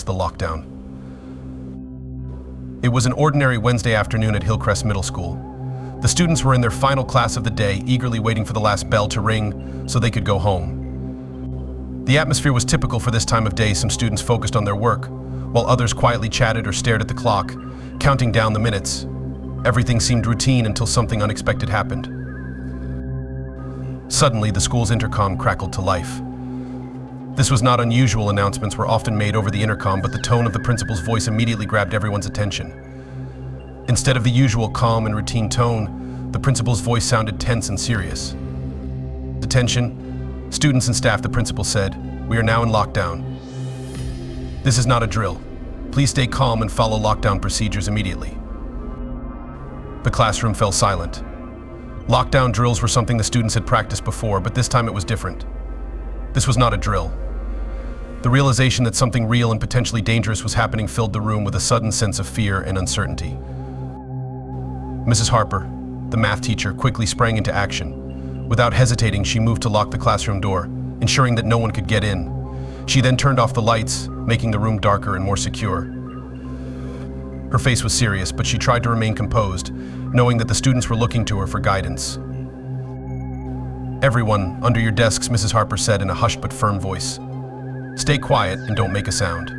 The lockdown. It was an ordinary Wednesday afternoon at Hillcrest Middle School. The students were in their final class of the day, eagerly waiting for the last bell to ring so they could go home. The atmosphere was typical for this time of day. Some students focused on their work, while others quietly chatted or stared at the clock, counting down the minutes. Everything seemed routine until something unexpected happened. Suddenly, the school's intercom crackled to life. This was not unusual. Announcements were often made over the intercom, but the tone of the principal's voice immediately grabbed everyone's attention. Instead of the usual calm and routine tone, the principal's voice sounded tense and serious. "Attention, students and staff," the principal said. "We are now in lockdown. This is not a drill. Please stay calm and follow lockdown procedures immediately." The classroom fell silent. Lockdown drills were something the students had practiced before, but this time it was different. This was not a drill. The realization that something real and potentially dangerous was happening filled the room with a sudden sense of fear and uncertainty. Mrs. Harper, the math teacher, quickly sprang into action. Without hesitating, she moved to lock the classroom door, ensuring that no one could get in. She then turned off the lights, making the room darker and more secure. Her face was serious, but she tried to remain composed, knowing that the students were looking to her for guidance. "Everyone, under your desks," Mrs. Harper said in a hushed but firm voice. "Stay quiet and don't make a sound."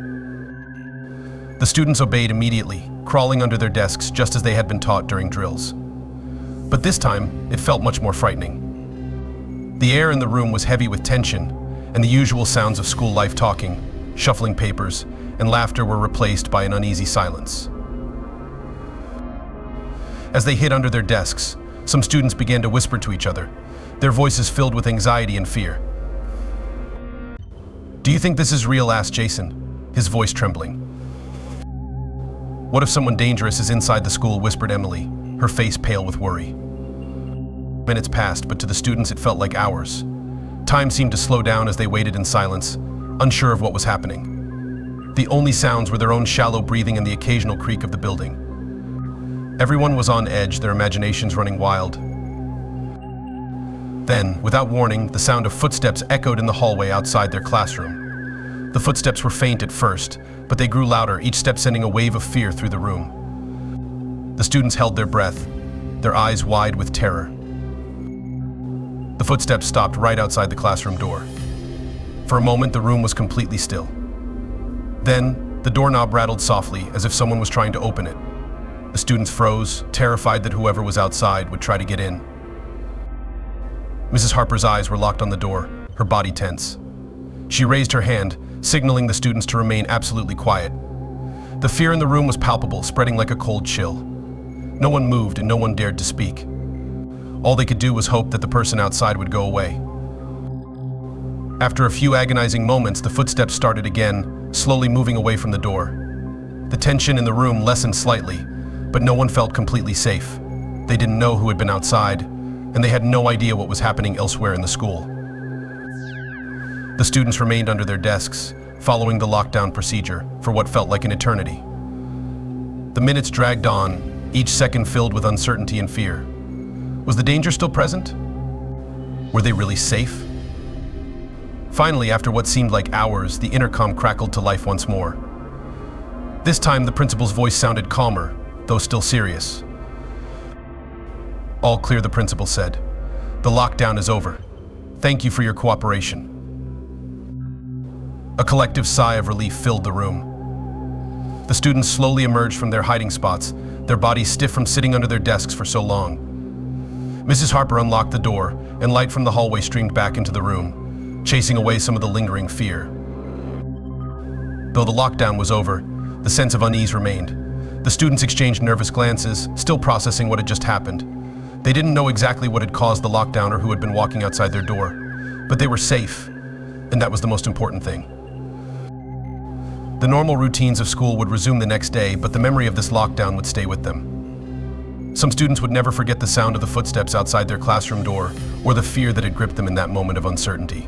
The students obeyed immediately, crawling under their desks just as they had been taught during drills. But this time, it felt much more frightening. The air in the room was heavy with tension, and the usual sounds of school life, talking, shuffling papers, and laughter were replaced by an uneasy silence. As they hid under their desks, some students began to whisper to each other, their voices filled with anxiety and fear. "Do you think this is real?" asked Jason, his voice trembling. "What if someone dangerous is inside the school?" whispered Emily, her face pale with worry. Minutes passed, but to the students it felt like hours. Time seemed to slow down as they waited in silence, unsure of what was happening. The only sounds were their own shallow breathing and the occasional creak of the building. Everyone was on edge, their imaginations running wild. Then, without warning, the sound of footsteps echoed in the hallway outside their classroom. The footsteps were faint at first, but they grew louder, each step sending a wave of fear through the room. The students held their breath, their eyes wide with terror. The footsteps stopped right outside the classroom door. For a moment, the room was completely still. Then, the doorknob rattled softly, as if someone was trying to open it. The students froze, terrified that whoever was outside would try to get in. Mrs. Harper's eyes were locked on the door, her body tense. She raised her hand, signaling the students to remain absolutely quiet. The fear in the room was palpable, spreading like a cold chill. No one moved and no one dared to speak. All they could do was hope that the person outside would go away. After a few agonizing moments, the footsteps started again, slowly moving away from the door. The tension in the room lessened slightly, but no one felt completely safe. They didn't know who had been outside, and they had no idea what was happening elsewhere in the school. The students remained under their desks, following the lockdown procedure for what felt like an eternity. The minutes dragged on, each second filled with uncertainty and fear. Was the danger still present? Were they really safe? Finally, after what seemed like hours, the intercom crackled to life once more. This time, the principal's voice sounded calmer, though still serious. "All clear," the principal said. "The lockdown is over. Thank you for your cooperation." A collective sigh of relief filled the room. The students slowly emerged from their hiding spots, their bodies stiff from sitting under their desks for so long. Mrs. Harper unlocked the door, and light from the hallway streamed back into the room, chasing away some of the lingering fear. Though the lockdown was over, the sense of unease remained. The students exchanged nervous glances, still processing what had just happened. They didn't know exactly what had caused the lockdown or who had been walking outside their door, but they were safe, and that was the most important thing. The normal routines of school would resume the next day, but the memory of this lockdown would stay with them. Some students would never forget the sound of the footsteps outside their classroom door or the fear that had gripped them in that moment of uncertainty.